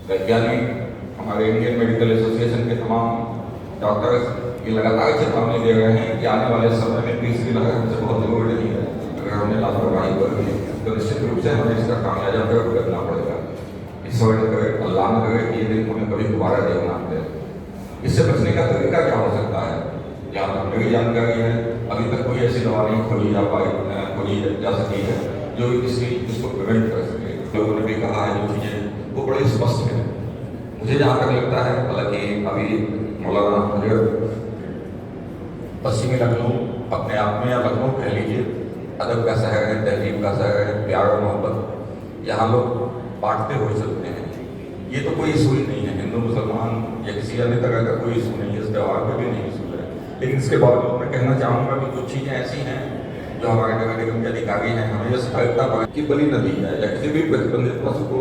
वैज्ञानिक, हमारे Indian medical association के तमाम डॉक्टर्स ये लगातार चेतावनी दे रहे हैं कि आने वाले समय में तीसरी लहर हमसे बहुत दूर नहीं है। अगर हमने लापरवाही बरती तो निश्चित रूप से हमें इसका खामियाजा फिर भुगतना पड़ेगा। ईश्वर न करे, अल्लाह न करे कि ये दिन हमें कभी दोबारा देखना पड़े। इससे बचने का तरीका क्या हो सकता है? जहाँ तक मेरी जानकारी है, अभी तक कोई ऐसी दवा नहीं खोजी जा सकी है जो इसको प्रिवेंट कर सके। लोगों ने भी कहा है जो चीज़ें वो बड़ी स्पष्ट है। मुझे जहाँ तक लगता है, हालांकि अभी मौलाना अगर पश्चिमी लखनऊ अपने आप में, या लखनऊ कह लीजिए, अदब का शहर है, तहजीब का शहर है, प्यार और मोहब्बत यहाँ लोग बांटते हुए चलते हैं। ये तो कोई इशू ही नहीं है, हिंदू मुसलमान या किसी अन्य तरह का कोई इशू नहीं है, इस त्यौहार पर भी नहीं इशू है। लेकिन इसके बावजूद मैं कहना चाहूँगा कि कुछ चीज़ें ऐसी हैं जो हमारे नगर निगम के अधिकारी हैं, हमें यह सतर्कता बरतनी कि बलि न दी जाए या किसी भी प्रतिबंधित पशु को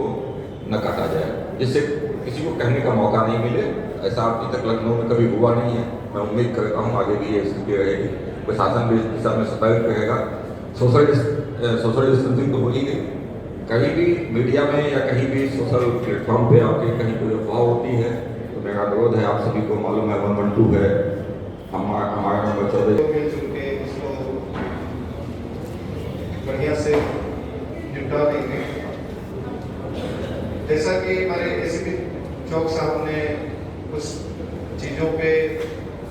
न काटा जाए, जिससे किसी को कहने का मौका नहीं मिले। ऐसा अभी तक लखनऊ में कभी हुआ नहीं है। मैं उम्मीद करता हूँ आगे भी ये स्थिति रहेगी। प्रशासन भी इस दिशा में सतर्क रहेगा। सोशल डिस्टेंसिंग तो हो ही गई। कहीं भी मीडिया में या कहीं भी सोशल प्लेटफॉर्म पे आपके कहीं कोई अफवाह होती है तो मेरा अनुरोध है, आप सभी को मालूम है 112 है, हमारा नंबर 14 इसको बढ़िया से निपटा देंगे। जैसा कि हमारे एसीपी चौक साहब ने कुछ चीज़ों पे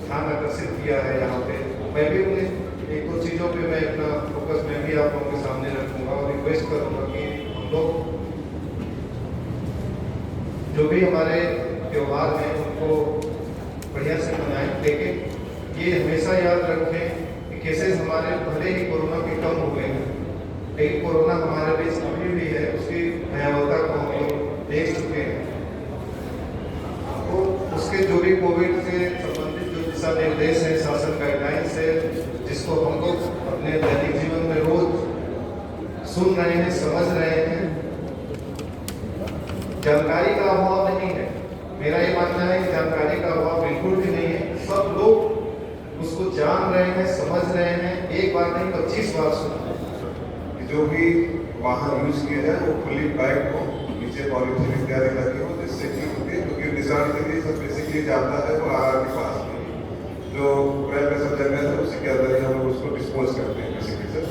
ध्यान आकर्षित किया है यहाँ पे, मैं भी उन्हें एक दो चीज़ों पे मैं अपना फोकस मैं भी आप लोगों के सामने रखूँगा और रिक्वेस्ट करूँगा कि हम लोग जो भी हमारे त्यौहार हैं उनको बढ़िया से मनाएं। लेकिन ये हमेशा याद रखें कि केसेस हमारे भले ही कोरोना के कम हो गए हैं, लेकिन कोरोना हमारे बीच अभी भी है, उसकी भयावहता को हम लोग देख चुके हैं। तो उसके जो भी कोविड से संबंधित जो दिशा निर्देश है, शासन गाइडलाइंस है, जिसको हम लोग अपने दैनिक जीवन में रोज सुन रहे हैं, समझ रहे हैं, जानकारी का अभाव नहीं है। मेरा ये मानना है कि जानकारी का अभाव बिल्कुल भी नहीं है। सब लोग उसको जान रहे हैं, समझ रहे हैं, एक बार नहीं 25 बार सुना। जो भी वाहन यूज किए हैं वो फुली पैक्ड हो, नीचे पॉलीथीन इत्यादि लगी हो, जिससे कि क्योंकि निशान सब बेसिकली जाता है वो आहार के पास में, जो क्रय में सब जगह है उसी के अंदर ही हम लोग उसको डिस्पोज करते हैं बेसिकली सर।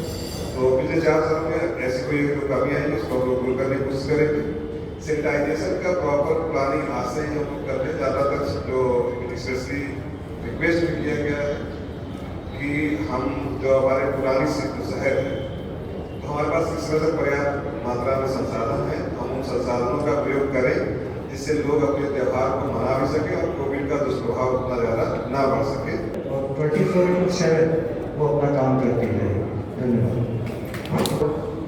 तो पिछले 4 साल में ऐसी कोई जो कमी आई उसको हम लोग दूर करने की कोशिश करेंगे। सैनिटाइजेशन का प्रॉपर प्लानिंग आज से ही हम लोग करते हैं। ज़्यादातर जो स्पेशली रिक्वेस्ट भी किया गया है कि हम जो हमारे पुरानी शहर है तो हमारे पास इस तरह से पर्याप्त मात्रा में संसाधन है, हम उन संसाधनों का प्रयोग करें जिससे लोग अपने त्यौहार को मना भी सके और कोविड का दुष्प्रभाव उतना ज़्यादा ना बढ़ सके। और 24/7 वो अपना काम करती है। धन्यवाद।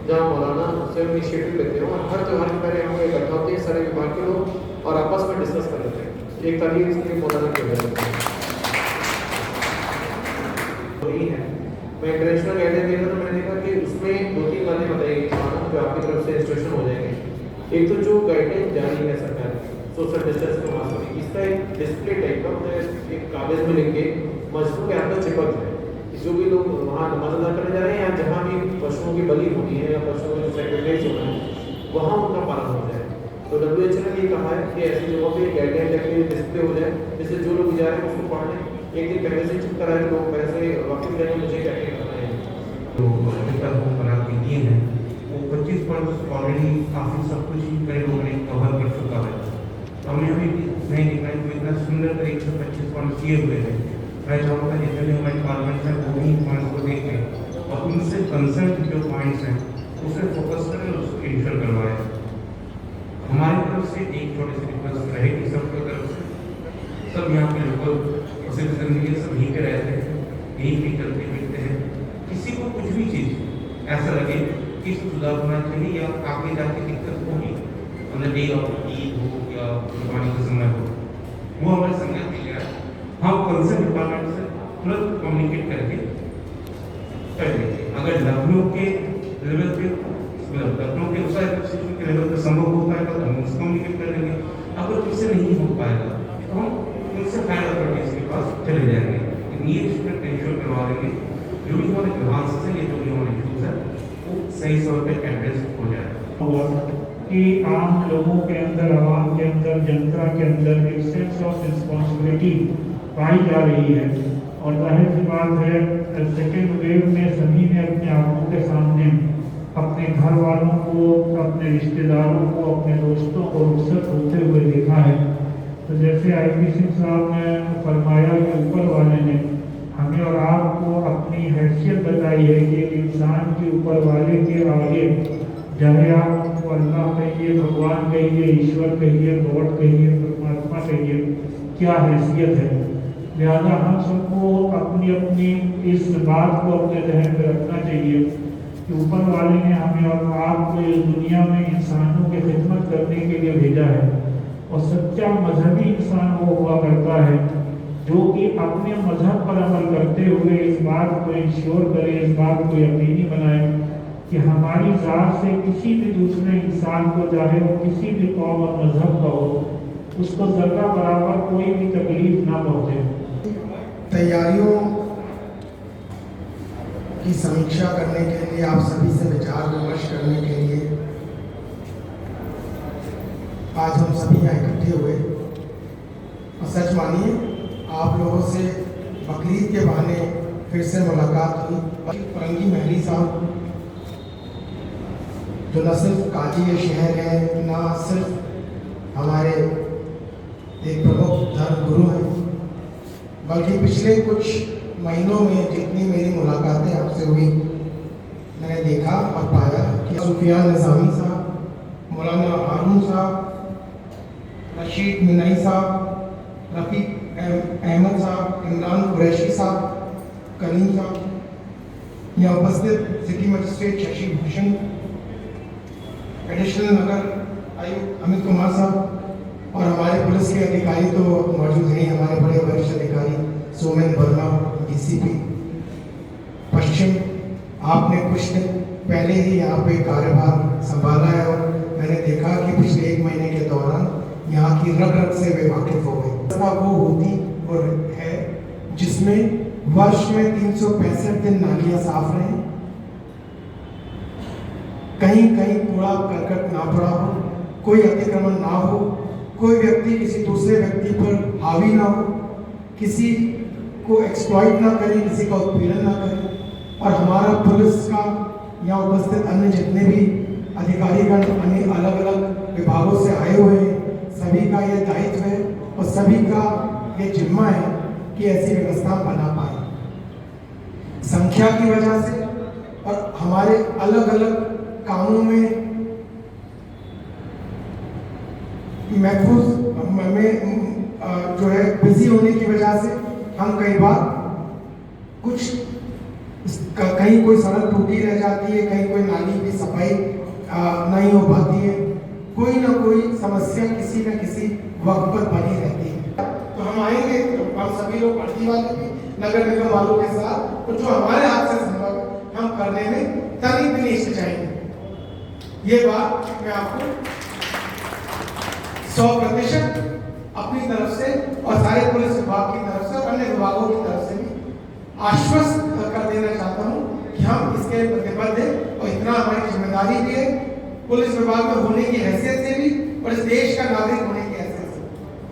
जहाँ मौलाना स्वयं इनिशिएटिव लेते हैं और हर त्योहार के पहले हम इकट्ठा होते हैं सारे विभाग के लोग और आपस में डिस्कस कर लेते हैं। एक तारीख इसलिए मौलाना के वही है। मैं इंटरनेशनल गाइडलाइन देखा तो मैंने देखा कि उसमें 2-3 बातें बताई गई जो आपकी तरफ से इंस्ट्रक्शन हो जाएंगे। एक तो जो गाइडलाइन जारी है सरकार सोशल डिस्टेंस के मामले में, इसका एक डिस्प्ले टाइप का एक कागज में लिख के मस्जिदों के अंदर चिपक जाए, जो भी लोग वहाँ नमाज अदा करने जा रहे हैं या जहाँ भी पशुओं की बलि होनी है या पशुओं का सैक्रिफाइस होना है वहाँ उनका पालन हो जाए। तो WHO ने ये कहा है कि ऐसी जगहों पे गाइडलाइन जाके डिस्प्ले हो जाए, जिससे जो लोग जा रहे हैं उसको पढ़ लें। एक दिन पहले से चुप कराए लोग पहले से वाकिफ रहें मुझे क्या क्या करना है। तो अभी तक वो बना के दिए हैं वो 25 पॉइंट्स ऑलरेडी काफ़ी सब कुछ ही कई लोगों ने कवर कर चुका है। तो हमने अभी नहीं देखा है तो इतना सुंदर तरीके से 25 पॉइंट दिए हुए हैं। मैं चाहूँगा जितने भी हमारे डिपार्टमेंट हैं वो भी पॉइंट्स को देखें और उनसे कंसर्न जो पॉइंट्स हैं उसे फोकस करें और उसको इंश्योर करवाएं। हमारी तरफ से एक छोटी सी रिक्वेस्ट रहेगी सबकी तरफ से। सब यहाँ पे लोकल सिटीजन भी सब यहीं पे रहते हैं, यहीं पे चलते फिरते हैं। किसी को कुछ भी चीज़ ऐसा लगे कि इसको सुधार होना चाहिए या आगे जाके दिक्कत होगी, मतलब डे ऑफ ईद हो या कुर्बानी का समय हो, वो हमारे संज्ञान में लिया है। हम कंसर्न डिपार्टमेंट से तुरंत कम्युनिकेट करके कर देंगे। अगर लखनऊ के लेवल पे लखनऊ के सिचुएशन के लेवल पे संभव हो पाएगा तो हम उससे कम्युनिकेट कर लेंगे। अगर उससे नहीं हो पाएगा तो हम उनसे फाइनल अथॉरिटीज के पास चले जाएंगे। लेकिन ये रिस्पेक्ट इंश्योर करवा देंगे जो भी हमारे ग्रांट्स हैं या जो भी हमारे इश्यूज है वो सही समय पे एड्रेस हो जाए। कि आम लोगों के अंदर, आवाम के अंदर, जनता के अंदर एक सेंस ऑफ रिस्पॉन्सिबिलिटी पाई जा रही है। और जाहिर सी बात है, सेकेंड वेव में सभी ने अपने आंखों के सामने अपने घर वालों को, अपने रिश्तेदारों को, अपने दोस्तों को रुखसत होते हुए देखा है। तो जैसे IPC सिंह साहब ने फरमाया कि ऊपर वाले ने हमें और आपको अपनी हैसियत बताई है कि इंसान के ऊपर वाले के आगे, चाहे आप उनको अल्लाह कहिए, भगवान कहिए, ईश्वर कहिए, गॉड कहिए, परमात्मा कहिए, क्या हैसियत है। लिहाजा हम सबको अपनी अपनी इस बात को अपने जहन में रखना चाहिए कि ऊपर वाले ने हमें और आपको इस दुनिया में इंसानों की खिदमत करने के लिए भेजा है। और सच्चा मजहबी इंसान वो हुआ करता है जो कि अपने मजहब पर अमल करते हुए इस बात को इंश्योर करे, इस बात को यकीनी बनाए कि हमारी ज़ात से किसी भी दूसरे इंसान को, चाहे वो किसी भी कौम और मजहब का हो, उसको ज़र्रा बराबर कोई भी तकलीफ ना पहुँचे। तैयारियों की समीक्षा करने के लिए, आप सभी से विचार विमर्श करने के लिए आज हम सभी यहाँ इकट्ठे हुए। और सच मानिए, आप लोगों से बकरीद के बहाने फिर से मुलाकात हुई। फरंगी महली साहब जो न सिर्फ काजी शहर है, न सिर्फ हमारे एक प्रमुख धर्म गुरु हैं, बल्कि पिछले कुछ महीनों में जितनी मेरी मुलाकातें आपसे हुई, मैंने देखा और पाया कि सुफियान निज़ामी साहब, मौलाना हारून साहब, रशीद मिनाई साहब, रफ़ीक अहमद साहब, इमरान कुरैशी साहब, करीम साहब, यहाँ उपस्थित city magistrate Shashi Bhushan, additional नगर आयुक्त अमित कुमार साहब, और हमारे पुलिस के अधिकारी तो मौजूद हैं, हमारे बड़े वरिष्ठ अधिकारी सोमेन वर्मा, DCP पश्चिम। आपने कुछ दिन पहले ही यहाँ पे कार्यभार संभाला है और मैंने देखा कि पिछले 1 महीने के दौरान यहाँ की रग रग से वे वाकिफ हो गए। वो होती और है जिसमें वर्ष में 365 दिन नालियाँ साफ रहें, कहीं कहीं कूड़ा करकट ना पड़ा हो, कोई अतिक्रमण ना हो, कोई व्यक्ति किसी दूसरे व्यक्ति पर हावी ना हो, किसी को एक्सप्लॉइट ना करे, किसी का उत्पीड़न ना करे। और हमारा पुलिस का यहाँ उपस्थित अन्य जितने भी अधिकारीगण अन्य अलग अलग विभागों से आए हुए हैं, सभी का ये दायित्व है और सभी का ये जिम्मा है कि ऐसी व्यवस्था बना पाए। संख्या की वजह से और हमारे अलग अलग कामों में महफूज में जो है बिजी होने की वजह से हम कई बार कुछ कहीं कोई सड़क टूटी रह जाती है, कहीं कोई नाली की सफाई नहीं हो पाती है, कोई ना कोई समस्या किसी न किसी वक्त पर बनी रहती है। तो हम आएंगे, तो हम सभी लोग पार्टी वाले भी, नगर निगम वालों के साथ, तो जो हमारे हाथ से संभव है हम करने में तनी भी नहीं जाएंगे। ये बात मैं आपको 100% अपनी तरफ से और सारे पुलिस विभाग की तरफ से और अन्य विभागों की तरफ से भी आश्वस्त कर देना चाहता हूँ कि हम इसके प्रतिबद्ध हैं और इतना हमारी जिम्मेदारी भी है, पुलिस विभाग में होने की हैसियत से भी और इस देश का नागरिक होने की हैसियत से,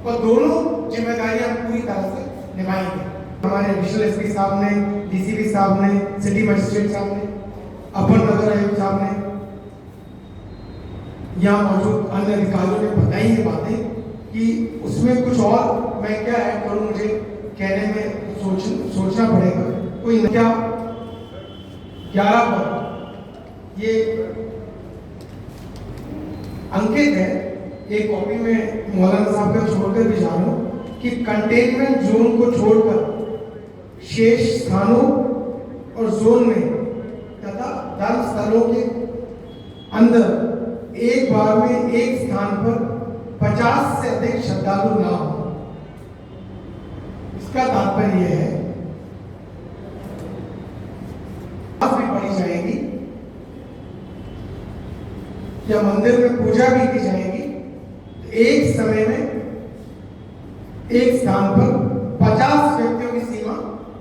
और दोनों जिम्मेदारियां पूरी तरह से निभाएंगे। हमारे एडिशनल SP साहब ने, DCP साहब ने, सिटी मजिस्ट्रेट साहब ने, अपर नगर आयुक्त साहब ने, यहाँ मौजूद अन्य अधिकारियों ने बताई ये बातें कि उसमें कुछ और मैं क्या ऐड करूँ, मुझे कहने में सोचना पड़ेगा। कोई क्या 11 पर ये अंकित है, एक कॉपी में मौलाना साहब का छोड़कर भी जानूं कि कंटेनमेंट जोन को छोड़कर शेष स्थानों और जोन में तथा धर्म स्थलों के अंदर एक बार में एक स्थान पर 50 से अधिक श्रद्धालु ना हो। इसका तात्पर्य यह है भी पढ़ी जाएगी या मंदिर में पूजा भी की जाएगी, एक समय में एक स्थान पर 50 व्यक्तियों की सीमा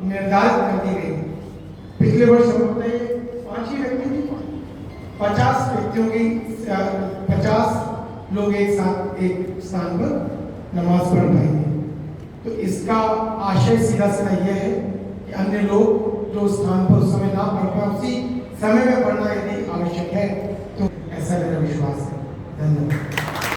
निर्धारित कर दी गई। पिछले वर्ष हम 5 ही व्यक्ति थी, 50 व्यक्तियों की 50 लोग एक साथ एक स्थान पर नमाज पढ़ पाएंगे। तो इसका आशय सीधा सीधा यह है कि अन्य लोग जो स्थान पर उस समय ना पढ़ पाए उसी समय में पढ़ना यदि आवश्यक है तो ऐसा मेरा विश्वास है। धन्यवाद।